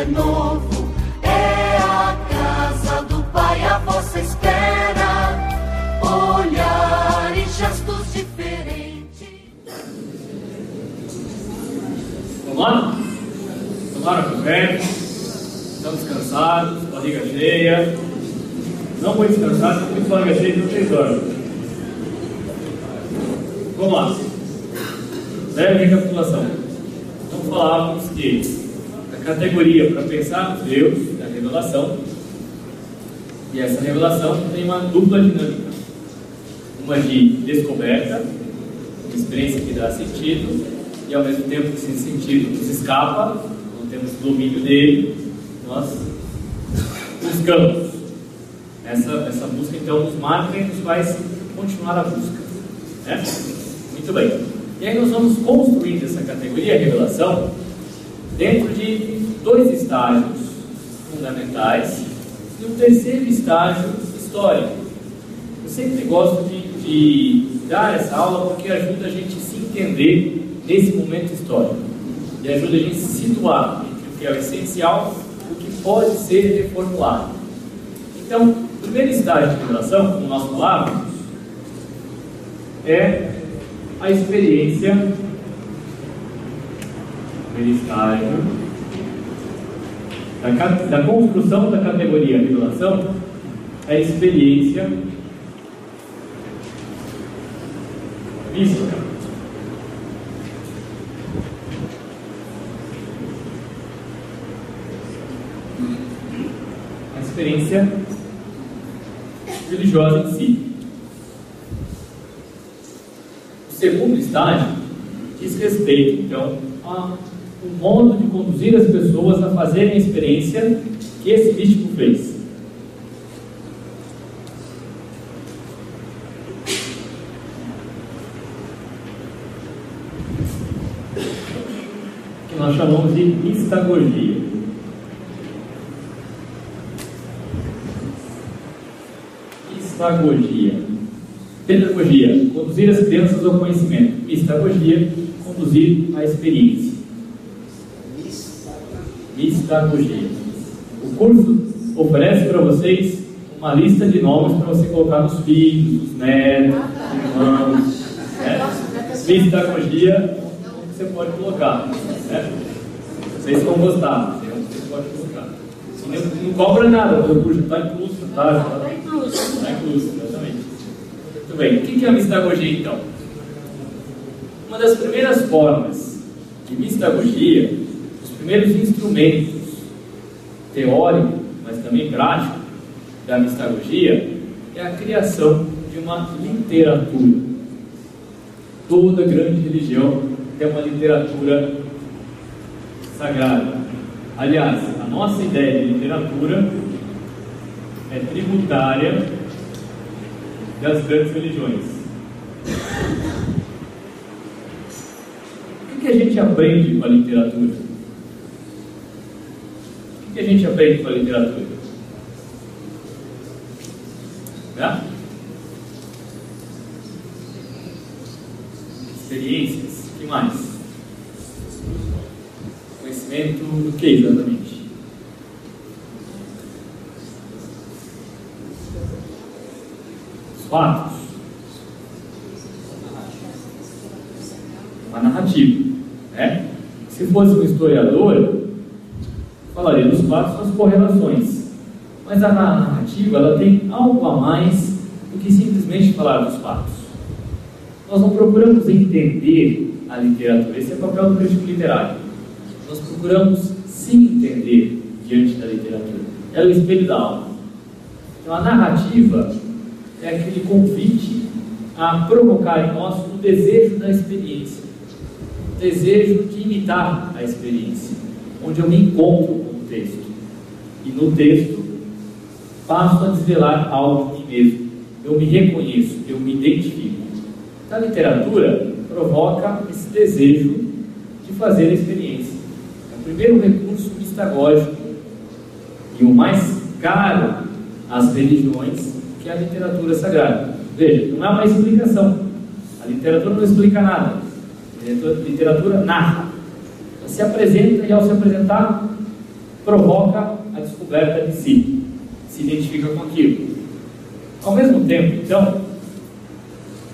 é novo, é a casa do Pai, a vossa espera, olhar e gestos diferentes. Vamos lá? Tomaram café? Estão descansados? Barriga cheia? Não muito descansados, muito barriga cheia, não 3 horas. Vamos lá. Breve recapitulação. Então falávamos que a categoria para pensar Deus é a revelação, e essa revelação tem uma dupla dinâmica, uma de descoberta, uma experiência que dá sentido, e ao mesmo tempo que esse sentido nos escapa, não temos domínio dele, nós buscamos. Essa busca então nos marca e nos faz continuar a busca, né? Muito bem. E aí nós vamos construindo essa categoria revelação dentro de 2 estágios fundamentais e um terceiro estágio histórico. Eu sempre gosto de dar essa aula porque ajuda a gente a se entender nesse momento histórico e ajuda a gente a se situar entre o que é o essencial e o que pode ser reformulado. Então, o primeiro estágio de revelação, como nós falávamos, é a experiência, primeiro estágio da construção da categoria revelação, é a experiência mística. A experiência religiosa em si. O segundo estágio diz respeito, então, a um modo de conduzir as pessoas a fazerem a experiência que esse místico fez. Que nós chamamos de mistagogia. Mistagogia. Pedagogia, conduzir as crianças ao conhecimento. Mistagogia, conduzir a experiência. Mistagogia. O curso oferece para vocês uma lista de nomes para você colocar nos filhos, nos netos, irmãos. Mistagogia, você pode colocar. Vocês vão gostar, você pode colocar. Não cobra nada, o curso está incluso, tá? Está incluso, exatamente. Muito bem, o que é a mistagogia então? Uma das primeiras formas de mistagogia, os primeiros instrumentos teóricos, mas também práticos da mistagogia, é a criação de uma literatura. Toda grande religião tem uma literatura sagrada. Aliás, a nossa ideia de literatura é tributária das grandes religiões. O que a gente aprende com a literatura? O que a gente aprende com a literatura? Experiências, o que mais? Conhecimento do que exatamente? Os fatos. Uma narrativa, né? Se fosse um historiador, falaria dos fatos, das correlações. Mas a narrativa, ela tem algo a mais do que simplesmente falar dos fatos. Nós não procuramos entender a literatura, esse é o papel do crítico literário. Nós procuramos se entender diante da literatura. Ela é o espelho da alma. Então a narrativa é aquele convite a provocar em nós o desejo da experiência, o desejo de imitar a experiência, onde eu me encontro com o texto. E no texto passo a desvelar algo de mim mesmo. Eu me reconheço, eu me identifico. A literatura provoca esse desejo de fazer a experiência. É o primeiro recurso mistagógico e o mais caro às religiões, que é a literatura sagrada. Veja, não é uma explicação. A literatura não explica nada. A literatura narra. Ela se apresenta e ao se apresentar, provoca a descoberta de si, se identifica com aquilo. Ao mesmo tempo, então,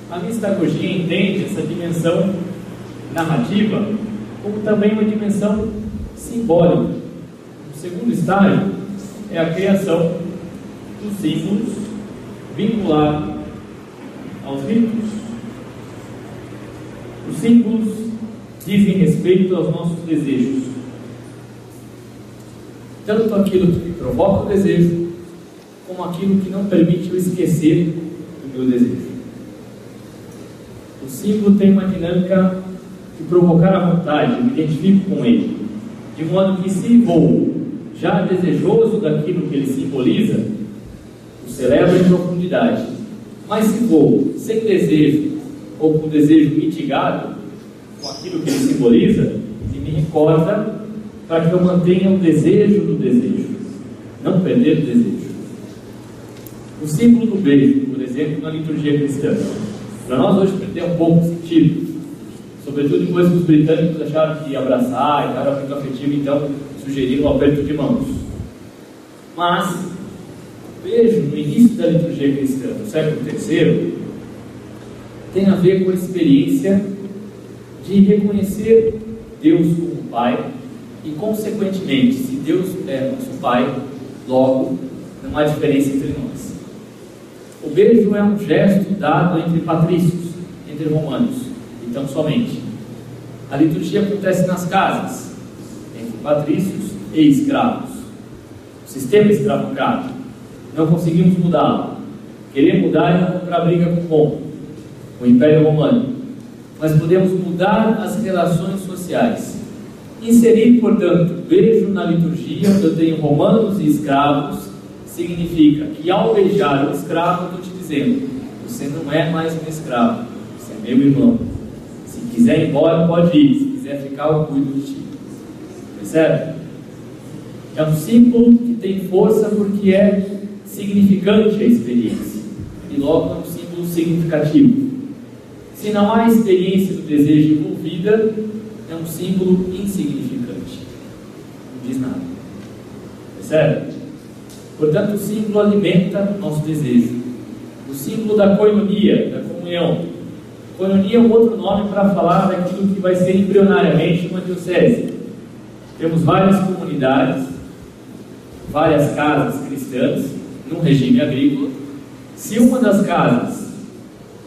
a mistagogia entende essa dimensão narrativa como também uma dimensão simbólica. O segundo estágio é a criação dos símbolos vinculados aos ritos. Os símbolos dizem respeito aos nossos desejos, tanto aquilo que provoca o desejo, como aquilo que não permite eu esquecer do meu desejo. O símbolo tem uma dinâmica de provocar a vontade, eu me identifico com ele, de modo que, se vou já desejoso daquilo que ele simboliza, o celebro em profundidade. Mas se vou sem desejo, ou com desejo mitigado com aquilo que ele simboliza, ele me recorda para que eu mantenha o desejo do desejo, não perder o desejo. O símbolo do beijo, por exemplo, na liturgia cristã, para nós hoje perdeu um pouco sentido, sobretudo depois que os britânicos acharam que abraçar e dar muito afetivo, então sugeriram o aperto de mãos. Mas o beijo no início da liturgia cristã, no século III, tem a ver com a experiência de reconhecer Deus como Pai e, consequentemente, se Deus é nosso Pai, logo não há diferença entre nós. O beijo é um gesto dado entre patrícios, entre romanos, então somente. A liturgia acontece nas casas, entre patrícios e escravos. O sistema escravocrata, não conseguimos mudá-lo. Querer mudar é comprar briga com Roma, o Império Romano. Mas podemos mudar as relações sociais. Inserir, portanto, beijo na liturgia, onde eu tenho romanos e escravos, significa que ao beijar o escravo, eu estou te dizendo: você não é mais um escravo, você é meu irmão. Se quiser ir embora, pode ir. Se quiser ficar, eu cuido de ti. Percebe? É um símbolo que tem força porque é significante a experiência. E logo é um símbolo significativo. Se não há experiência do desejo envolvida, é um símbolo insignificante. Não diz nada. Percebe? Portanto, o símbolo alimenta nosso desejo. O símbolo da koinonia, da comunhão. Koinonia é um outro nome para falar daquilo que vai ser embrionariamente uma diocese. Temos várias comunidades, várias casas cristãs, num regime agrícola. Se uma das casas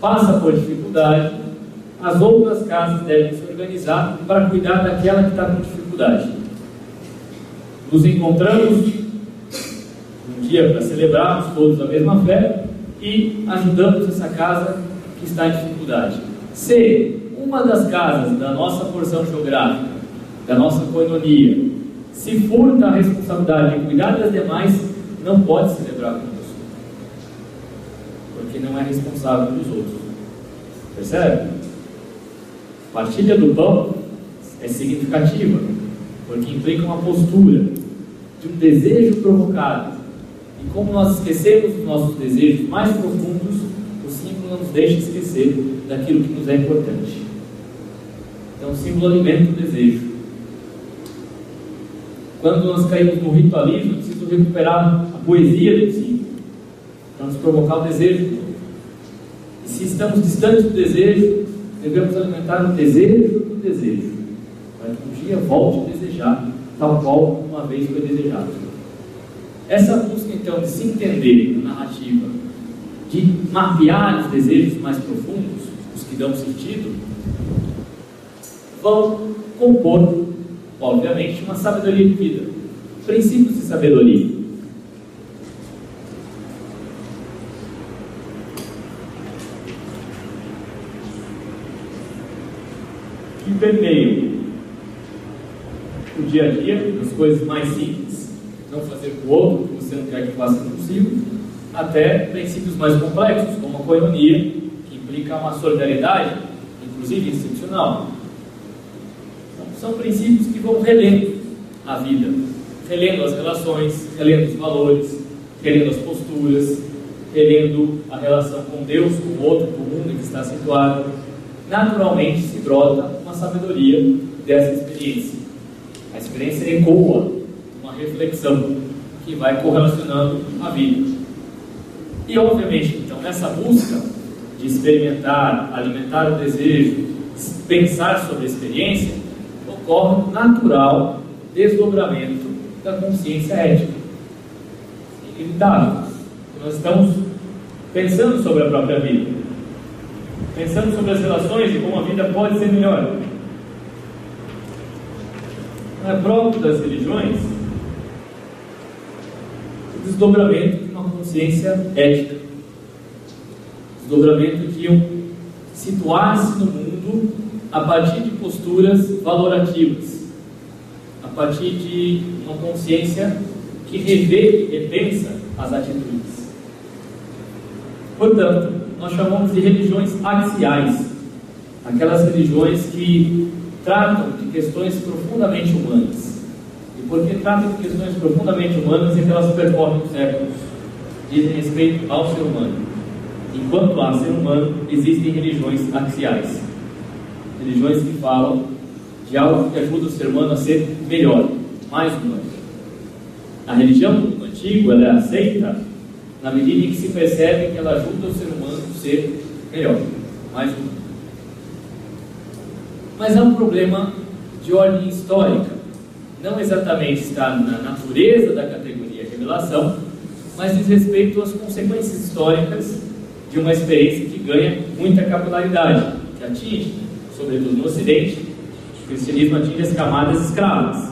passa por dificuldade, as outras casas devem se organizar para cuidar daquela que está com dificuldade. Nos encontramos um dia para celebrarmos todos a mesma fé e ajudamos essa casa que está em dificuldade. Se uma das casas da nossa porção geográfica, da nossa koinonia, se furta a responsabilidade de cuidar das demais, não pode celebrar conosco, porque não é responsável pelos outros. Percebe? A partilha do pão é significativa, porque implica uma postura de um desejo provocado. E como nós esquecemos os nossos desejos mais profundos, o símbolo não nos deixa esquecer daquilo que nos é importante. Então o símbolo alimenta o desejo. Quando nós caímos no ritualismo, é preciso recuperar a poesia do símbolo, para nos provocar o desejo. E se estamos distantes do desejo, devemos alimentar o desejo do desejo, para que um dia volte a desejar, tal qual uma vez foi desejado. Essa busca, então, de se entender na narrativa, de mapear os desejos mais profundos, os que dão sentido, vão compor, obviamente, uma sabedoria de vida, princípios de sabedoria. Que permeiam o dia a dia, das coisas mais simples, não fazer com o outro o que você não quer que faça consigo, até princípios mais complexos, como a koinonia, que implica uma solidariedade, inclusive institucional. Então, são princípios que vão relendo a vida, relendo as relações, relendo os valores, relendo as posturas, relendo a relação com Deus, com o outro, com o mundo em que está situado. Naturalmente se brota uma sabedoria dessa experiência. A experiência ecoa uma uma reflexão que vai correlacionando a vida. E obviamente, então, nessa busca de experimentar, alimentar o desejo, pensar sobre a experiência, ocorre um natural desdobramento da consciência ética. Inevitável. Nós estamos pensando sobre a própria vida, pensando sobre as relações e como a vida pode ser melhor. Não é próprio das religiões o desdobramento de uma consciência ética, desdobramento de situar-se no mundo a partir de posturas valorativas, a partir de uma consciência que revê e repensa as atitudes. Portanto, nós chamamos de religiões axiais, aquelas religiões que tratam de questões profundamente humanas. E porque tratam de questões profundamente humanas, é que elas percorrem os séculos, dizem respeito ao ser humano. Enquanto há ser humano, existem religiões axiais, religiões que falam de algo que ajuda o ser humano a ser melhor, mais humano. A religião do mundo antigo, ela é aceita na medida em que se percebe que ela ajuda o ser humano a ser melhor, mais humano. Mas há um problema de ordem histórica. Não exatamente está na natureza da categoria revelação, mas diz respeito às consequências históricas de uma experiência que ganha muita capilaridade, que atinge, sobretudo no Ocidente, o cristianismo atinge as camadas escravas,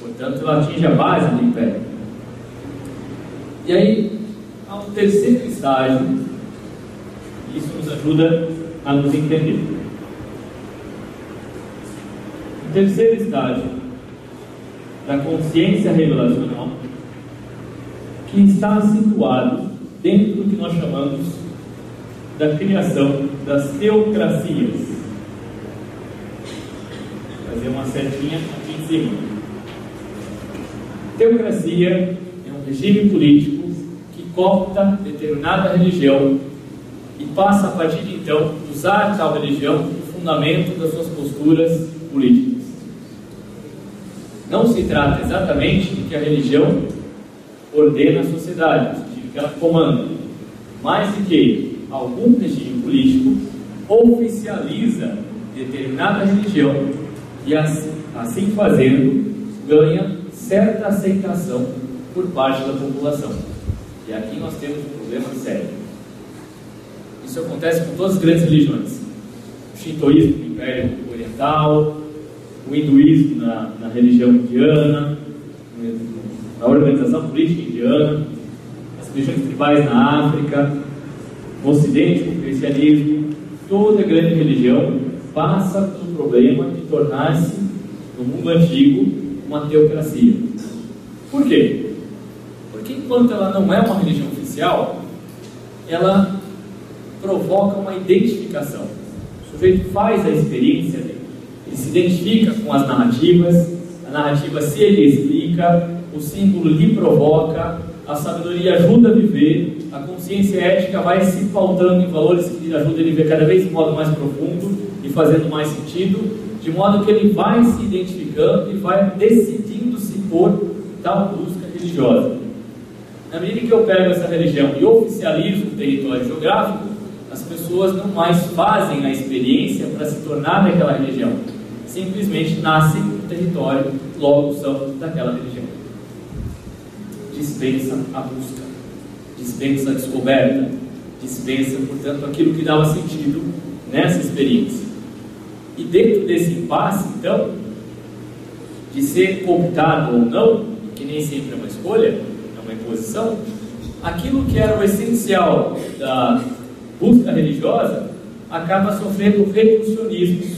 portanto ela atinge a base do império. E aí há um terceiro estágio, e isso nos ajuda a nos entender. O terceiro estágio da consciência revelacional, que está situado dentro do que nós chamamos da criação das teocracias. Vou fazer uma setinha aqui em cima. Teocracia é um regime político que coopta determinada religião e passa a partir de então usar tal religião como fundamento das suas posturas políticas. Não se trata exatamente de que a religião ordena a sociedade, de que ela comanda, mas de que algum regime político oficializa determinada religião e, assim fazendo, ganha certa aceitação por parte da população. E aqui nós temos um problema sério. Isso acontece com todas as grandes religiões. O shintoísmo no Império Oriental, o hinduísmo na religião indiana, na organização política indiana, as religiões tribais na África, no Ocidente, com o cristianismo. Toda grande religião passa pelo problema de tornar-se, no mundo antigo, uma teocracia. Por quê? Porque enquanto ela não é uma religião oficial, ela provoca uma identificação. O sujeito faz a experiência dele, ele se identifica com as narrativas, a narrativa se ele explica, o símbolo lhe provoca, a sabedoria ajuda a viver, a consciência ética vai se pautando em valores que lhe ajudam a viver cada vez de modo mais profundo e fazendo mais sentido, de modo que ele vai se identificando e vai decidindo se por tal busca religiosa. Na medida que eu pego essa religião e oficializo o território geográfico, as pessoas não mais fazem a experiência para se tornar daquela religião. Simplesmente nascem no território, logo são daquela religião. Dispensa a busca, dispensa a descoberta, dispensa, portanto, aquilo que dava sentido nessa experiência. E dentro desse impasse, então, de ser cooptado ou não, que nem sempre é uma escolha, é uma imposição, aquilo que era o essencial da busca religiosa acaba sofrendo reducionismos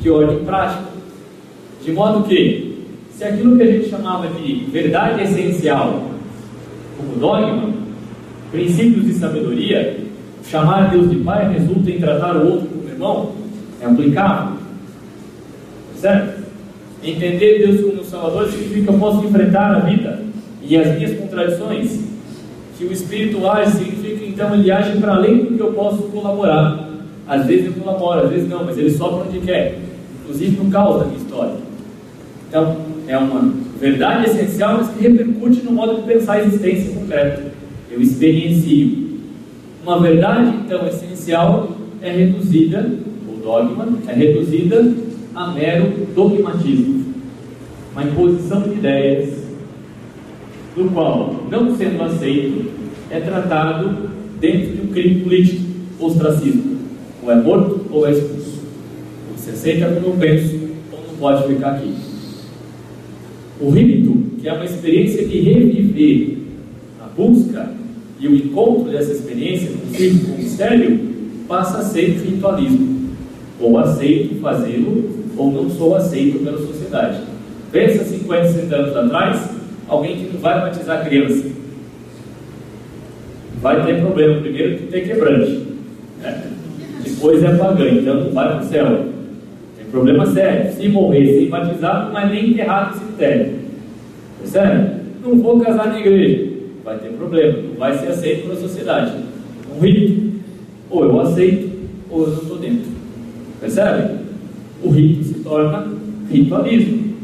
de ordem prática, de modo que, se aquilo que a gente chamava de verdade essencial, como dogma, princípios de sabedoria, chamar Deus de Pai resulta em tratar o outro como irmão, é aplicável, certo? Entender Deus como Salvador significa que eu posso enfrentar a vida e as minhas contradições. Que o Espírito age significa que então ele age para além do que eu posso colaborar. Às vezes eu colaboro, às vezes não, mas ele sopra onde quer, inclusive no caos da minha história. Então, é uma Verdade essencial, mas que repercute no modo de pensar a existência concreta. Eu experiencio. Uma verdade, então, essencial é reduzida, o dogma é reduzida a mero dogmatismo, uma imposição de ideias, do qual, não sendo aceito, é tratado dentro de um crime político, ostracismo. Ou é morto ou é expulso. Ou se aceita como eu penso, ou não pode ficar aqui. O rito, que é uma experiência de reviver a busca e o encontro dessa experiência consigo com o mistério, passa a ser ritualismo. Ou aceito fazê-lo, ou não sou aceito pela sociedade. Pensa 50, 60 anos atrás, alguém que não vai batizar criança. Vai ter problema, primeiro que tem quebrante, né? Depois é pagã, então não vai para o céu. Tem problema sério. Se morrer sem batizar, não é nem enterrado no cemitério. Percebe? Não vou casar na igreja. Vai ter problema, não vai ser aceito pela sociedade. Um rito, ou eu aceito, ou eu não estou dentro. Percebe? O rito se torna ritualismo.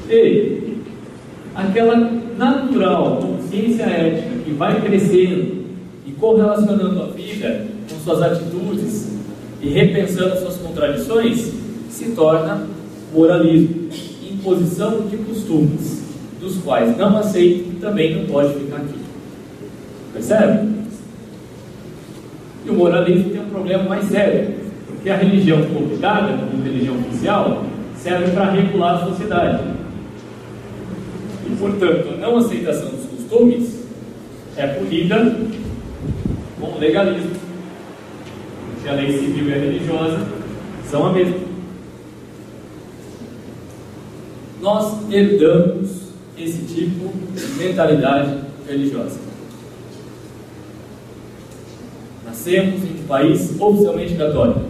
E aquela natural consciência ética que vai crescendo e correlacionando a vida com suas atitudes e repensando suas contradições, se torna moralismo, imposição de costumes, dos quais não aceito e também não pode ficar aqui. Percebe? E o moralismo tem um problema mais sério, porque a religião obligada, como religião oficial, serve para regular a sociedade. E, portanto, a não aceitação dos costumes é punida com legalismo. Porque a lei civil e a religiosa são a mesma. Nós herdamos esse tipo de mentalidade religiosa. Nascemos em um país oficialmente católico,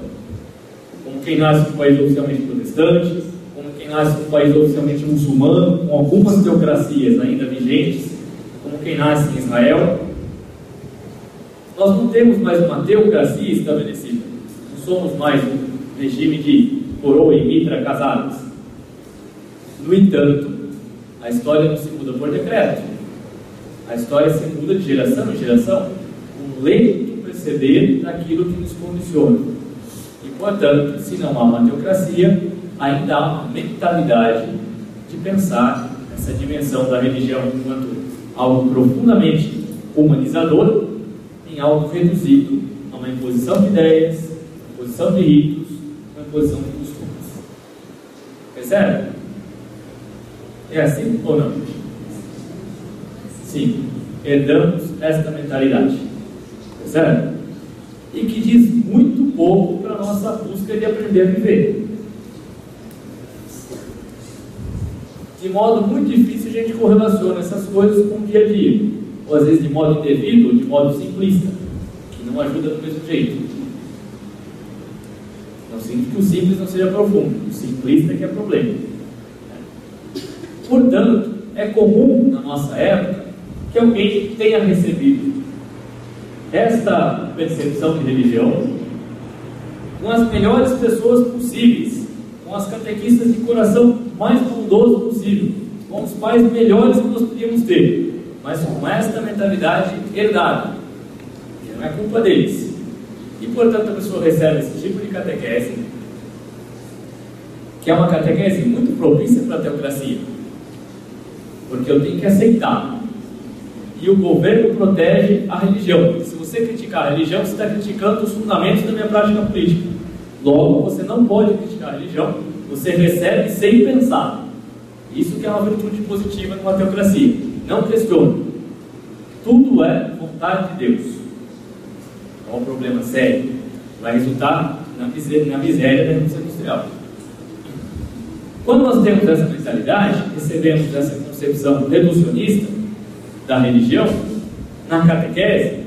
como quem nasce em um país oficialmente protestante, como quem nasce em um país oficialmente muçulmano, com algumas teocracias ainda vigentes, como quem nasce em Israel. Nós não temos mais uma teocracia estabelecida, não somos mais um regime de coroa e mitra casados. No entanto, a história não se muda por decreto, a história se muda de geração em geração, um lento perceber daquilo que nos condiciona. E, portanto, se não há uma teocracia, ainda há uma mentalidade de pensar essa dimensão da religião enquanto algo profundamente humanizador, em algo reduzido a uma imposição de ideias, uma imposição de ritos, uma imposição de costumes. Percebe? É assim ou não? Sim, herdamos esta mentalidade. Percebe? E que diz muito pouco para a nossa busca de aprender a viver. De modo muito difícil a gente correlaciona essas coisas com o dia a dia, ou às vezes de modo indevido, ou de modo simplista, que não ajuda do mesmo jeito. Não significa que o simples não seja profundo, o simplista é que é problema. Portanto, é comum na nossa época que alguém tenha recebido esta percepção de religião com as melhores pessoas possíveis, com as catequistas de coração mais bondoso possível, com os pais melhores que nós podíamos ter, mas com esta mentalidade herdada, que não é culpa deles. E, portanto, a pessoa recebe esse tipo de catequese, que é uma catequese muito propícia para a teocracia, porque eu tenho que aceitar. E o governo protege a religião. Se você criticar a religião, você está criticando os fundamentos da minha prática política. Logo, você não pode criticar a religião, você recebe sem pensar. Isso que é uma virtude positiva numa teocracia. Não questiona. Tudo é vontade de Deus. É um problema sério. Vai resultar na miséria da indústria industrial. Quando nós temos essa mentalidade, recebemos essa concepção reducionista da religião na catequese,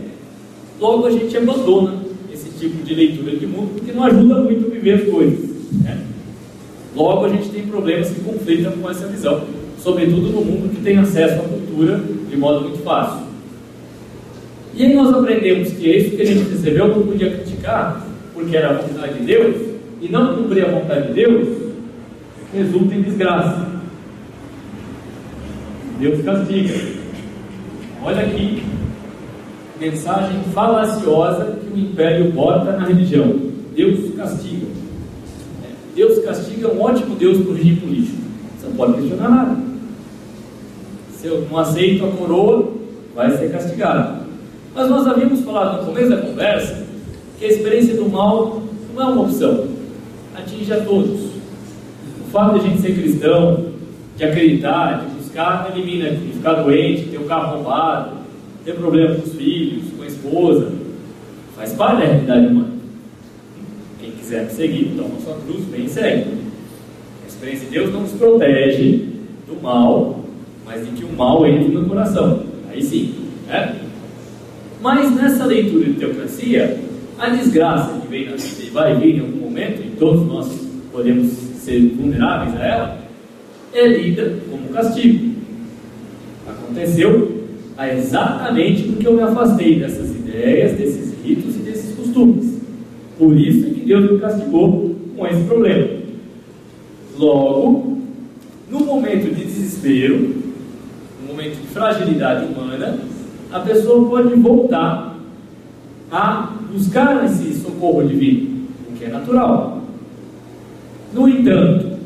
logo a gente abandona esse tipo de leitura de mundo, porque não ajuda muito a viver as coisas, né? Logo a gente tem problemas que conflitam com essa visão, sobretudo no mundo que tem acesso à cultura de modo muito fácil. E aí nós aprendemos que isso que a gente recebeu não podia criticar, porque era a vontade de Deus, e não cumprir a vontade de Deus resulta em desgraça. Deus castiga. Olha aqui, mensagem falaciosa que o império bota na religião. Deus castiga. Deus castiga, um ótimo Deus para o regime político. Você não pode questionar nada. Se eu não aceito a coroa, vai ser castigado. Mas nós havíamos falado no começo da conversa que a experiência do mal não é uma opção, atinge a todos. O fato de a gente ser cristão, de acreditar, de buscar, não elimina de ficar doente, ter o carro roubado, ter problema com os filhos, com a esposa, faz parte da realidade humana. Quem quiser me seguir, toma sua cruz, vem e segue. A experiência de Deus não nos protege do mal, mas de que o mal entre no coração. Aí sim, né? Mas nessa leitura de teocracia, a desgraça que vem na vida e vai vir em algum momento, e todos nós podemos ser vulneráveis a ela, é lida como castigo. Aconteceu exatamente porque eu me afastei dessas ideias, desses ritos e desses costumes. Por isso é que Deus me castigou com esse problema. Logo, no momento de desespero, no momento de fragilidade humana, a pessoa pode voltar a buscar esse socorro divino, o que é natural. No entanto,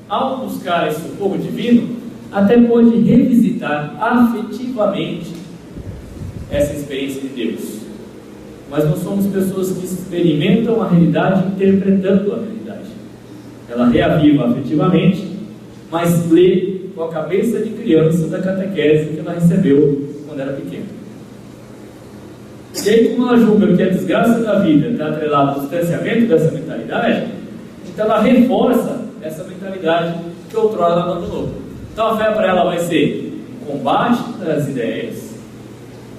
ao buscar esse socorro divino, até pode revisitar afetivamente essa experiência de Deus. Mas nós somos pessoas que experimentam a realidade interpretando a realidade. Ela reaviva afetivamente, mas lê com a cabeça de criança da catequese que ela recebeu quando era pequena. E aí, como ela julga que a desgraça da vida está atrelada ao distanciamento dessa mentalidade, então ela reforça essa mentalidade que outrora ela abandonou. Então a fé para ela vai ser um combate das ideias,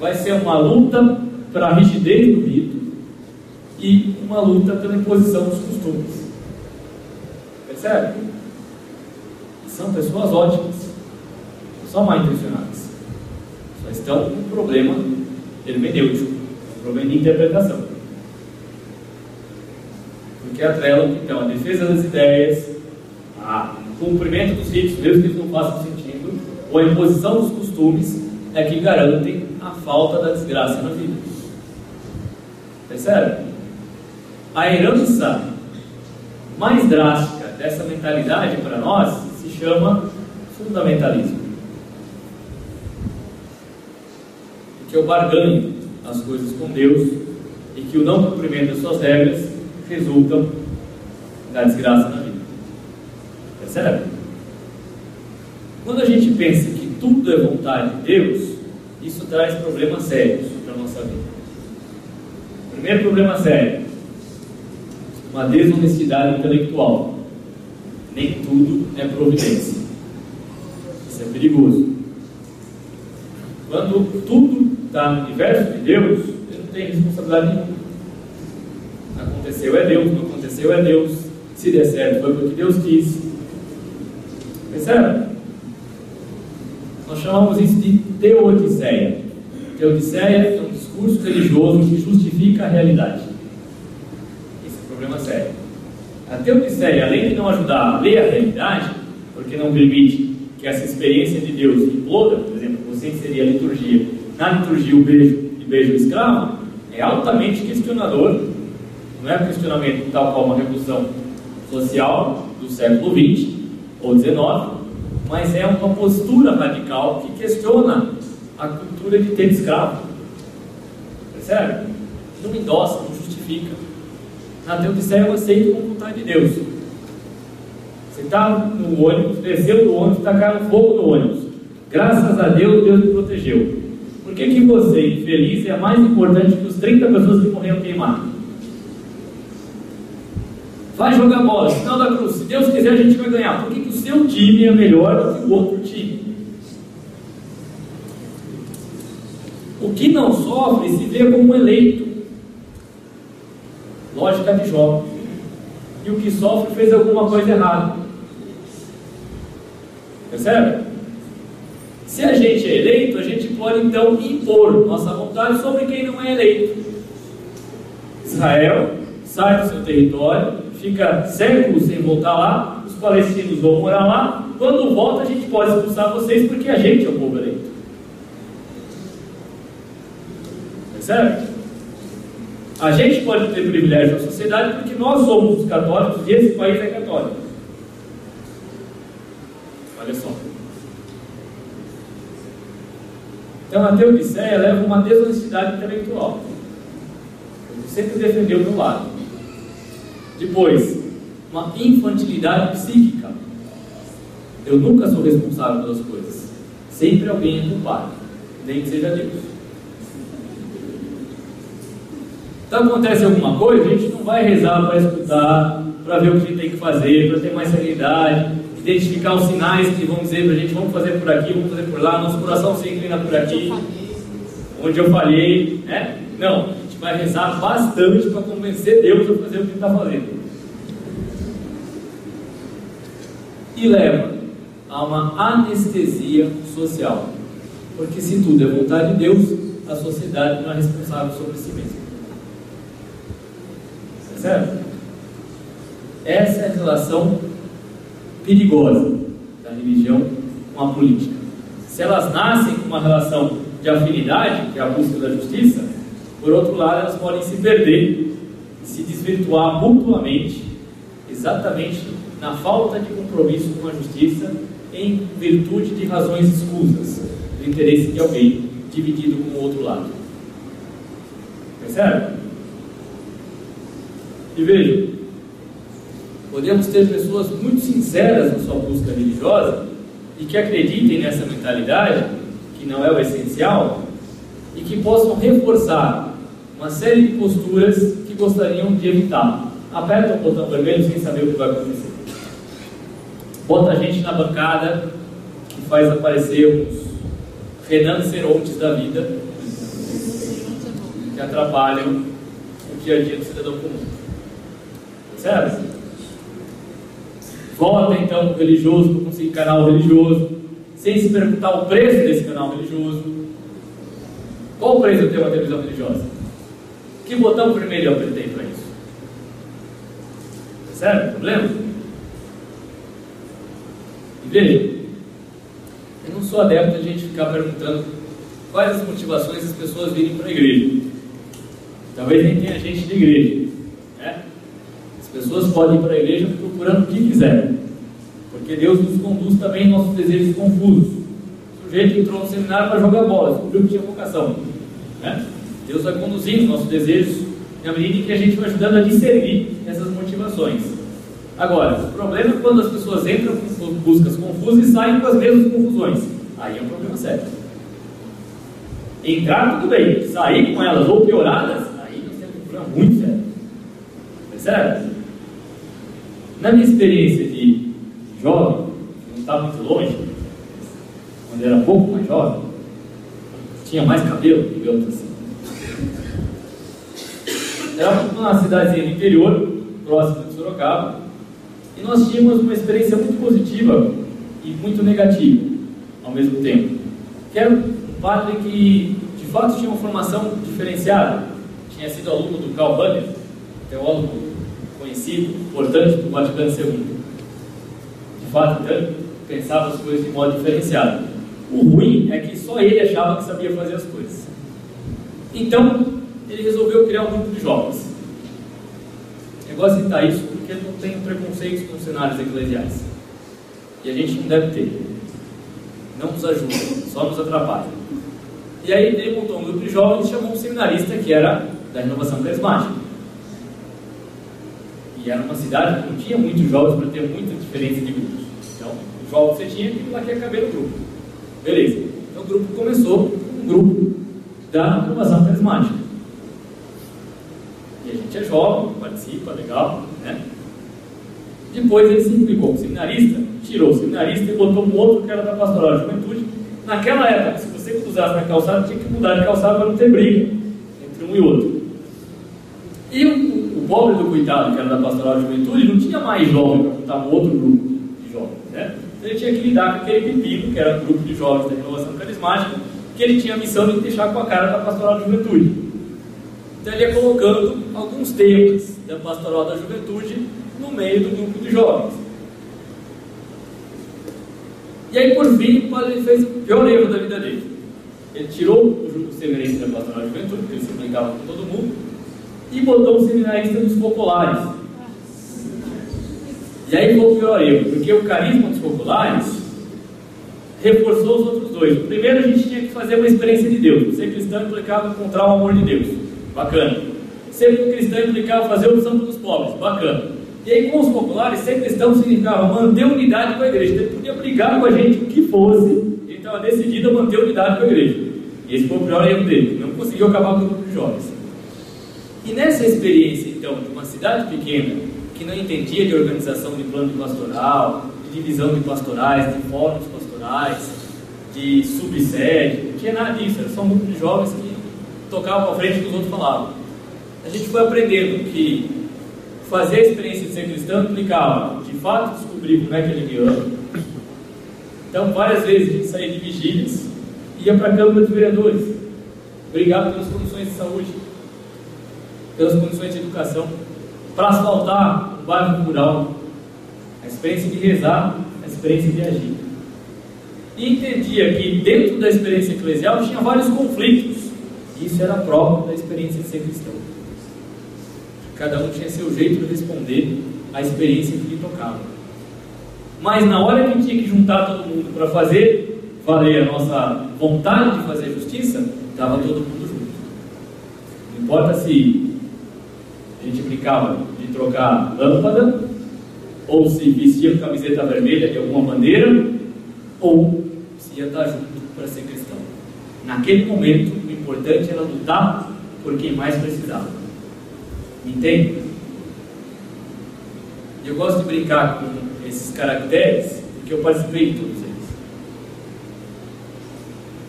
vai ser uma luta para a rigidez do rito e uma luta pela imposição dos costumes. Percebe? São pessoas ótimas, não são mal intencionadas, só estão com um problema hermenêutico, um problema de interpretação. Porque atrelam então a defesa das ideias, o cumprimento dos ritos, mesmo que eles não façam sentido, ou a imposição dos costumes, é que garantem a falta da desgraça na vida. Percebe? A herança mais drástica dessa mentalidade para nós se chama fundamentalismo. Que eu barganho as coisas com Deus e que o não cumprimento das suas regras resultam da desgraça na vida. Percebe? Quando a gente pensa que tudo é vontade de Deus, isso traz problemas sérios para a nossa vida. Primeiro problema sério: uma desonestidade intelectual. Nem tudo é providência. Isso é perigoso. Quando tudo está no universo de Deus, ele não tem responsabilidade nenhuma. Aconteceu é Deus, não aconteceu é Deus. Se der certo foi porque Deus quis. Percebe? Nós chamamos isso de teodiceia. Teodiceia é um discurso religioso que justifica a realidade. Esse é um problema sério. A teodiceia, além de não ajudar a ler a realidade, porque não permite que essa experiência de Deus imploda, por exemplo, você inserir a liturgia, na liturgia o beijo do escravo, é altamente questionador. Não é um questionamento tal qual uma revolução social do século XX ou XIX, mas é uma postura radical que questiona a cultura de ter escravo. Percebe? Não endossa, não justifica. Na teodiceia eu aceito com vontade de Deus. Você está no ônibus, desceu do ônibus, tacaram fogo no ônibus. Graças a Deus, Deus me protegeu. Por que você, infeliz, é mais importante que os 30 pessoas que morreram queimadas? Vai jogar bola, final da cruz. Se Deus quiser, a gente vai ganhar. Por que o seu time é melhor do que o outro time? O que não sofre se vê como eleito. Lógica de Jó. E o que sofre fez alguma coisa errada. Percebe? Se a gente é eleito, a gente pode então impor nossa vontade sobre quem não é eleito. Israel sai do seu território, fica séculos sem voltar lá, os palestinos vão morar lá, quando volta a gente pode expulsar vocês porque a gente é o povo eleito. Percebe? A gente pode ter privilégio na sociedade porque nós somos os católicos e esse país é católico. Olha só. Então a teodiceia leva uma desonestidade intelectual. Ele sempre defendeu o meu lado. Depois, uma infantilidade psíquica. Eu nunca sou responsável pelas coisas. Sempre alguém é culpado, nem que seja Deus. Então acontece alguma coisa, a gente não vai rezar para escutar, para ver o que a gente tem que fazer, para ter mais serenidade, identificar os sinais que vão dizer para a gente, vamos fazer por aqui, vamos fazer por lá, nosso coração se inclina por aqui, onde eu falhei, né? Não, a gente vai rezar bastante para convencer Deus a fazer o que ele está fazendo. E leva a uma anestesia social, porque se tudo é vontade de Deus, a sociedade não é responsável sobre si mesma. Certo? Essa é a relação perigosa da religião com a política. Se elas nascem com uma relação de afinidade, que é a busca da justiça, por outro lado elas podem se perder e se desvirtuar mutuamente, exatamente na falta de compromisso com a justiça, em virtude de razões escusas, do interesse de alguém dividido com o outro lado. Percebe? E vejam, podemos ter pessoas muito sinceras na sua busca religiosa e que acreditem nessa mentalidade, que não é o essencial, e que possam reforçar uma série de posturas que gostariam de evitar. Aperta o botão vermelho sem saber o que vai acontecer. Bota a gente na bancada que faz aparecer os rinocerontes da vida que atrapalham o dia a dia do cidadão comum. Certo? Vota então no religioso para conseguir canal religioso, sem se perguntar o preço desse canal religioso. Qual o preço de ter uma televisão religiosa? Que botão vermelho eu apertei para isso? Certo? Problema? E veja, eu não sou adepto de a gente ficar perguntando quais as motivações das pessoas virem para a igreja. Talvez nem tenha gente de igreja, né? As pessoas podem ir para a igreja procurando o que quiserem, porque Deus nos conduz também em nossos desejos confusos. O sujeito entrou no seminário para jogar bola, descobriu que tinha vocação, né? Deus vai conduzindo os nossos desejos na medida em que a gente vai ajudando a discernir essas motivações. Agora, o problema é quando as pessoas entram com buscas confusas e saem com as mesmas confusões. Aí é um problema sério. Entrar tudo bem, sair com elas ou pioradas, aí nós temos um problema muito sério. Percebe? Na minha experiência de jovem, que não está muito longe, quando era um pouco mais jovem, tinha mais cabelo, digamos assim. Era uma cidadezinha do interior, próxima de Sorocaba, e nós tínhamos uma experiência muito positiva e muito negativa ao mesmo tempo. Que era um padre que, de fato, tinha uma formação diferenciada. Tinha sido aluno do Karl Rahner, teólogo conhecido, importante do Vaticano II. De fato, então, pensava as coisas de modo diferenciado. O ruim é que só ele achava que sabia fazer as coisas. Então, ele resolveu criar um grupo de jovens. Eu gosto de citar isso porque eu não tenho preconceitos com cenários eclesiais. E a gente não deve ter. Não nos ajuda, só nos atrapalha. E aí ele montou um grupo de jovens e chamou um seminarista que era da Renovação Carismática. E era uma cidade que não tinha muitos jovens para ter muita diferença de grupos. Então, o jovem que você tinha, aquilo lá que ia caber no grupo. Beleza. Então o grupo começou com um grupo da Renovação Carismática. E a gente é jovem, participa, legal, né? Depois ele se implicou com o seminarista, tirou o seminarista e botou um outro que era da Pastoral de Juventude. Naquela época, se você cruzasse na calçada, tinha que mudar de calçada para não ter briga entre um e outro. E o pobre do coitado, que era da Pastoral de Juventude, não tinha mais jovem para botar um outro grupo de jovens, né? Ele tinha que lidar com aquele pepino, que era o grupo de jovens da Renovação Carismática, que ele tinha a missão de deixar com a cara da Pastoral de Juventude. Então ele ia colocando alguns temas da Pastoral da Juventude no meio do grupo de jovens. E aí, por fim, o padre fez o pior erro da vida dele. Ele tirou o seminarista da pastoral de juventude, porque ele se aplicava com todo mundo, e botou o seminarista dos populares. E aí foi o pior erro, porque o carisma dos populares reforçou os outros dois. Primeiro, a gente tinha que fazer uma experiência de Deus. Ser cristão implicava encontrar o amor de Deus. Bacana. Ser cristão implicava fazer opção pelos pobres. Bacana. E aí, com os populares, ser cristão significava manter unidade com a igreja. Então, ele podia brigar com a gente o que fosse, ele estava decidido a manter unidade com a igreja. E esse foi o pior erro dele. Não conseguiu acabar com o grupo de jovens. E nessa experiência, então, de uma cidade pequena, que não entendia de organização de plano de pastoral, de divisão de pastorais, de fóruns pastorais, de subsede, não tinha nada disso, era só um grupo de jovens que tocavam à frente do que os outros falavam. A gente foi aprendendo que fazer a experiência de ser cristão implicava, de fato, descobrir como é que ele me ama. Então, várias vezes a gente saía de vigílias e ia para a Câmara dos Vereadores, brigar pelas condições de saúde, pelas condições de educação, para asfaltar o bairro rural, a experiência de rezar, a experiência de agir. E entendia que dentro da experiência eclesial tinha vários conflitos. Isso era próprio da experiência de ser cristão. Cada um tinha seu jeito de responder à experiência que lhe tocava. Mas na hora que tinha que juntar todo mundo para fazer valer a nossa vontade de fazer justiça, estava todo mundo junto. Não importa se a gente brincava de trocar lâmpada, ou se vestia com camiseta vermelha de alguma bandeira, ou se ia estar junto para ser cristão. Naquele momento, o importante era lutar por quem mais precisava. Entende? Eu gosto de brincar com esses caracteres, porque eu participei de todos eles.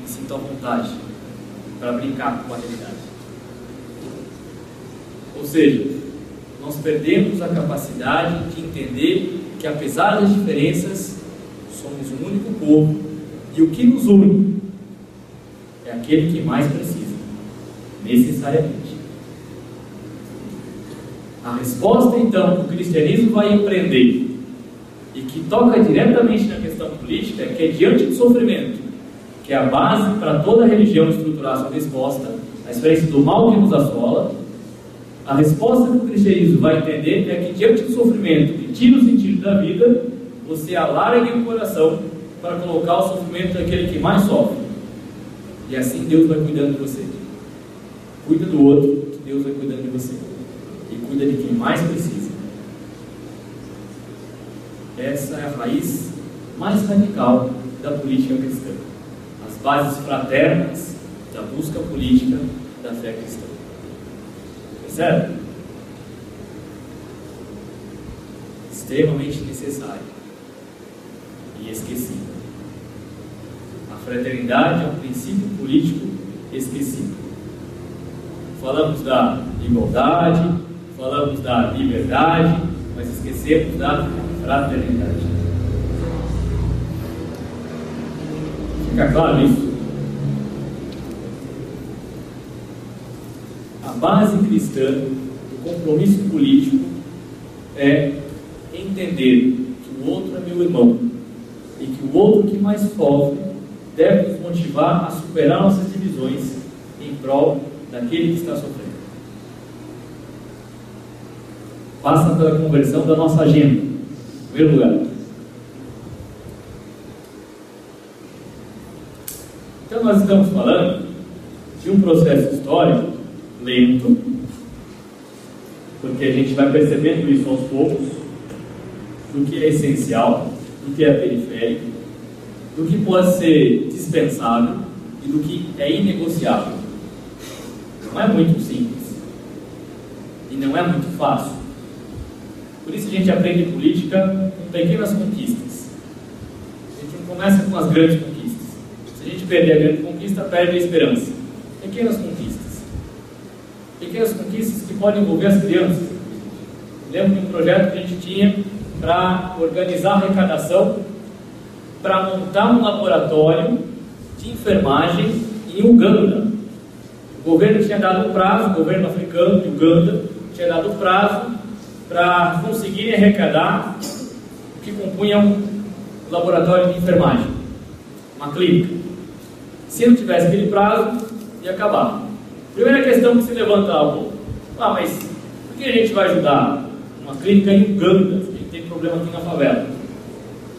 Me sinto à vontade para brincar com a realidade. Ou seja, nós perdemos a capacidade de entender que, apesar das diferenças, somos um único povo, e o que nos une é aquele que mais precisa, necessariamente. A resposta, então, que o cristianismo vai empreender, e que toca diretamente na questão política, é que é diante do sofrimento, que é a base para toda a religião estruturar sua resposta, a experiência do mal que nos assola. A resposta que o cristianismo vai entender é que, diante do sofrimento que tira o sentido da vida, você alargue o coração para colocar o sofrimento daquele que mais sofre. E assim Deus vai cuidando de você. Cuida do outro, que Deus vai cuidando de você. E cuida de quem mais precisa. Essa é a raiz mais radical da política cristã. As bases fraternas da busca política da fé cristã. Percebe? Extremamente necessário e esquecido. A fraternidade é um princípio político esquecido. Falamos da igualdade, falamos da liberdade, mas esquecemos da fraternidade. Fica claro isso? A base cristã do compromisso político é entender que o outro é meu irmão e que o outro que mais sofre deve nos motivar a superar nossas divisões em prol daquele que está sofrendo. Passa pela conversão da nossa agenda, em primeiro lugar. Então nós estamos falando de um processo histórico lento, porque a gente vai percebendo isso aos poucos, do que é essencial, do que é periférico, do que pode ser dispensável e do que é inegociável. Não é muito simples e não é muito fácil. Por isso a gente aprende política com pequenas conquistas. A gente não começa com as grandes conquistas. Se a gente perder a grande conquista, perde a esperança. Pequenas conquistas. Pequenas conquistas que podem envolver as crianças. Lembro de um projeto que a gente tinha para organizar a arrecadação, para montar um laboratório de enfermagem em Uganda. O governo tinha dado um prazo, o governo africano de Uganda tinha dado um prazo para conseguirem arrecadar o que compunha laboratório de enfermagem, uma clínica. Se não tivesse aquele prazo, ia acabar. Primeira questão que se levanta mas por que a gente vai ajudar uma clínica em Uganda, que tem problema aqui na favela?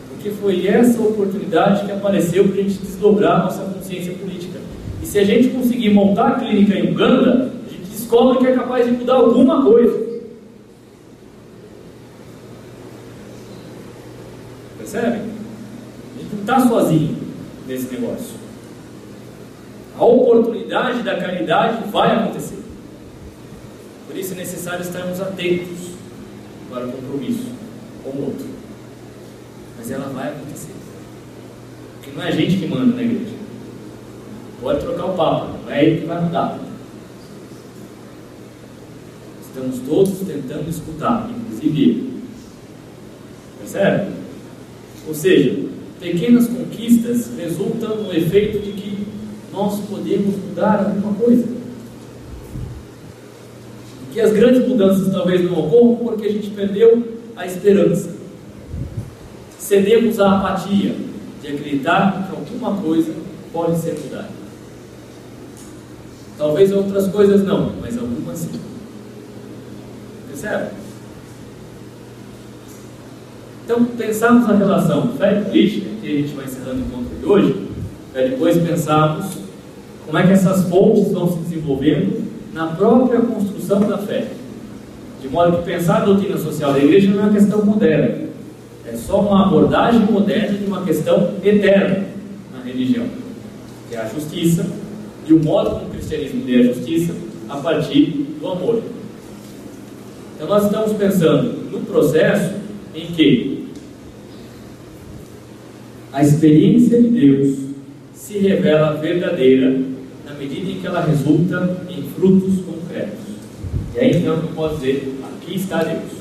Porque foi essa oportunidade que apareceu para a gente desdobrar a nossa consciência política. E se a gente conseguir montar a clínica em Uganda, a gente descobre que é capaz de mudar alguma coisa. Percebe? A gente não está sozinho nesse negócio. A oportunidade da caridade vai acontecer. Por isso é necessário estarmos atentos para o compromisso com o outro. Mas ela vai acontecer. Porque não é a gente que manda na igreja. Pode trocar o Papa, não é ele que vai mudar. Estamos todos tentando escutar, inclusive ele. Percebe? Ou seja, pequenas conquistas resultam no efeito de que nós podemos mudar alguma coisa. E que as grandes mudanças talvez não ocorram porque a gente perdeu a esperança. Cedemos à apatia de acreditar que alguma coisa pode ser mudada. Talvez outras coisas não, mas algumas sim. Percebe? Então, pensarmos na relação fé e política, que a gente vai encerrando o encontro de hoje, para depois pensarmos como é que essas pontes vão se desenvolvendo na própria construção da fé. De modo que pensar a doutrina social da igreja não é uma questão moderna, é só uma abordagem moderna de uma questão eterna na religião, que é a justiça, e o modo como o cristianismo vê a justiça a partir do amor. Então nós estamos pensando no processo em que a experiência de Deus se revela verdadeira na medida em que ela resulta em frutos concretos. E aí então eu posso dizer, aqui está Deus.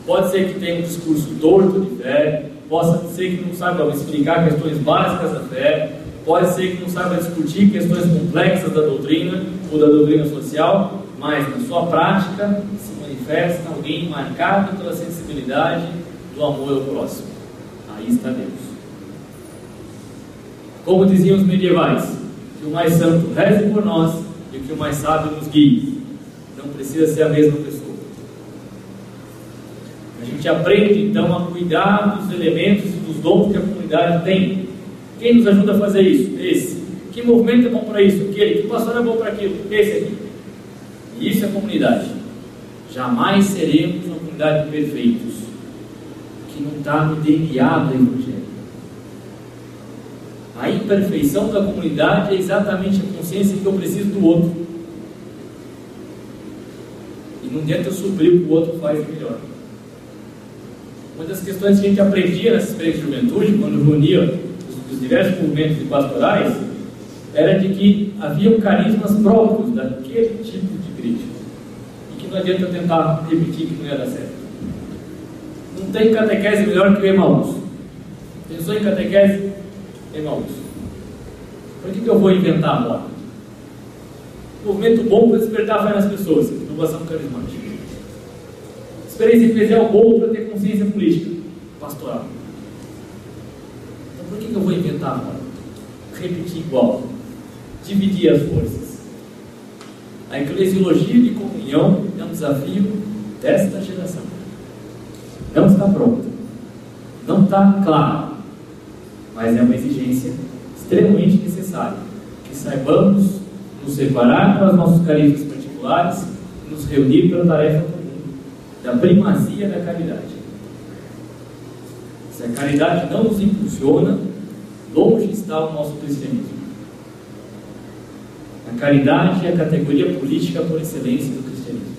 Pode ser que tenha um discurso torto de fé, pode ser que não saiba explicar questões básicas da fé, pode ser que não saiba discutir questões complexas da doutrina ou da doutrina social, mas na sua prática se manifesta alguém marcado pela sensibilidade do amor ao próximo. Aí está Deus. Como diziam os medievais, que o mais santo reze por nós e que o mais sábio nos guie. Não precisa ser a mesma pessoa. A gente aprende então a cuidar dos elementos e dos dons que a comunidade tem. Quem nos ajuda a fazer isso? Esse. Que movimento é bom para isso? Aquele. Que pastor é bom para aquilo? Esse aqui. E isso é comunidade. Jamais seremos uma comunidade de perfeitos, que não está no DNA do Evangelho. A imperfeição da comunidade é exatamente a consciência que eu preciso do outro. E não adianta eu suprir o que o outro faz melhor. Uma das questões que a gente aprendia nessa experiência de juventude, quando reunia os diversos movimentos e pastorais, era de que haviam carismas próprios daquele tipo de igreja. E que não adianta eu tentar repetir que não ia dar certo. Não tem catequese melhor que o Emaús. Pensou em catequese? Emaús. Por que eu vou inventar a moda? Movimento bom para despertar a fé nas pessoas. Inovação carismática. Experiência eclesial boa para ter consciência política. Pastoral. Então por que eu vou inventar a moda? Repetir igual. Dividir as forças. A eclesiologia de comunhão é um desafio desta geração. Não está pronta. Não está claro. Mas é uma exigência extremamente necessária, que saibamos nos separar para os nossos carismas particulares e nos reunir pela tarefa comum, da primazia da caridade. Se a caridade não nos impulsiona, longe está o nosso cristianismo. A caridade é a categoria política por excelência do cristianismo,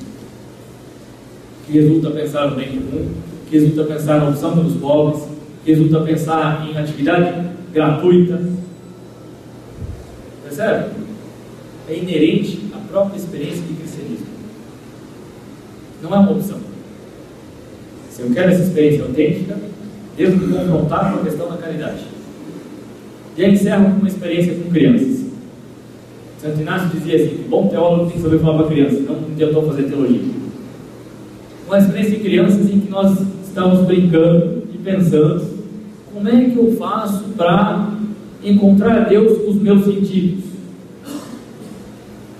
que resulta pensar no bem comum, que resulta pensar na opção pelos pobres, que resulta pensar em atividade gratuita. Percebe? É inerente à própria experiência de cristianismo. Não é uma opção. Se eu quero essa experiência autêntica, devo me confrontar com a questão da caridade. E aí encerro com uma experiência com crianças. Santo Inácio dizia assim, que bom teólogo tem que saber falar para crianças, não tentou fazer teologia. Uma experiência de crianças em que nós estamos brincando e pensando como é que eu faço para encontrar Deus com os meus sentidos?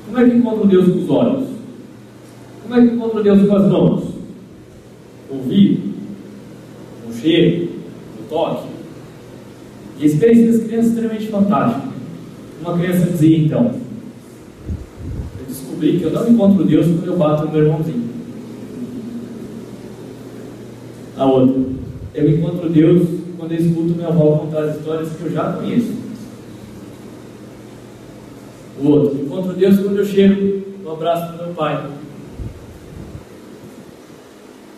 Como é que encontro Deus com os olhos? Como é que encontro Deus com as mãos? Com o ouvido? Com o cheiro? Com o toque? E a experiência das crianças é extremamente fantástica. Uma criança dizia então: eu descobri que eu não encontro Deus quando eu bato no meu irmãozinho. A outra: eu encontro Deus quando eu escuto minha avó contar as histórias que eu já conheço. O outro: eu encontro Deus quando eu chego no abraço do meu pai.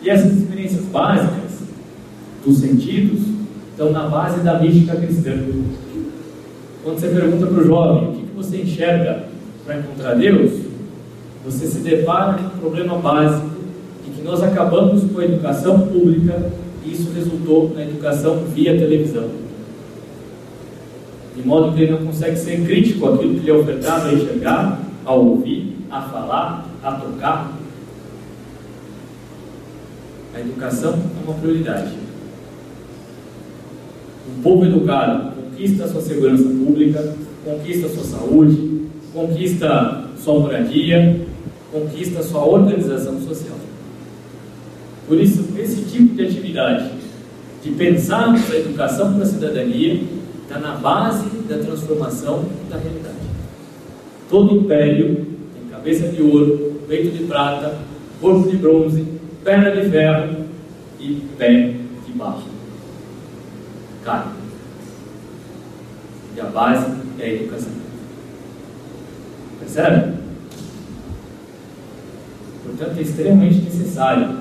E essas experiências básicas dos sentidos estão na base da mística cristã. Quando você pergunta para o jovem o que você enxerga para encontrar Deus, você se depara com um problema básico de que nós acabamos com a educação pública e isso resultou na educação via televisão. De modo que ele não consegue ser crítico àquilo que lhe é ofertado a enxergar, a ouvir, a falar, a tocar. A educação é uma prioridade. Um povo educado conquista a sua segurança pública, conquista a sua saúde, conquista sua moradia, conquista a sua organização social. Por isso, esse tipo de atividade, de pensarmos a educação para a cidadania, está na base da transformação da realidade. Todo império tem cabeça de ouro, peito de prata, corpo de bronze, perna de ferro e pé de barro. Carne. E a base é a educação. Percebe? Portanto, é extremamente necessário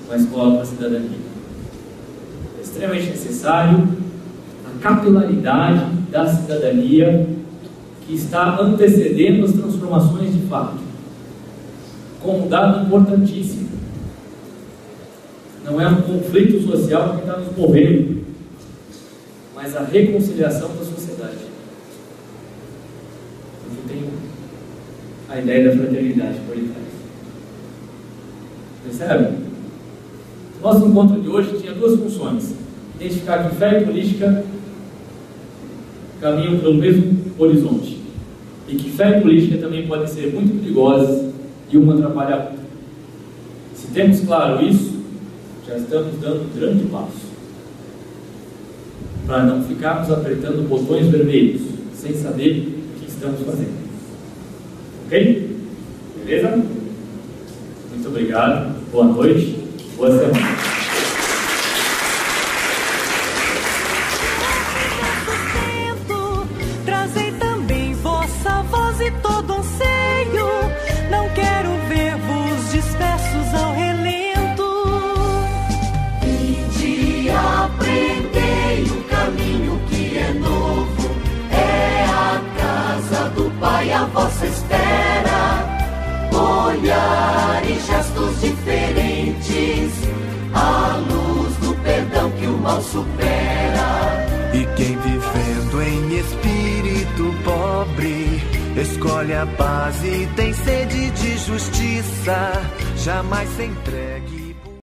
uma escola para a cidadania. É extremamente necessário a capilaridade da cidadania que está antecedendo as transformações de fato. Como um dado importantíssimo. Não é um conflito social que está nos movendo, mas a reconciliação da sociedade. Porque tem a ideia da fraternidade por detrás. Percebe? O nosso encontro de hoje tinha duas funções: identificar que fé e política caminham pelo mesmo horizonte, e que fé e política também podem ser muito perigosas e uma atrapalhar a outra. Se temos claro isso, já estamos dando um grande passo para não ficarmos apertando botões vermelhos sem saber o que estamos fazendo. Ok? Beleza? Muito obrigado, boa noite, boa semana. Trazei também vossa voz e todo anseio. Não quero ver-vos dispersos ao relento. Vinde e aprendei o caminho que é novo. É a casa do Pai a vossa espera. Olhar e gestos diferentes, a luz do perdão que o mal supera. E quem vivendo em espírito pobre escolhe a paz e tem sede de justiça, jamais se entregue.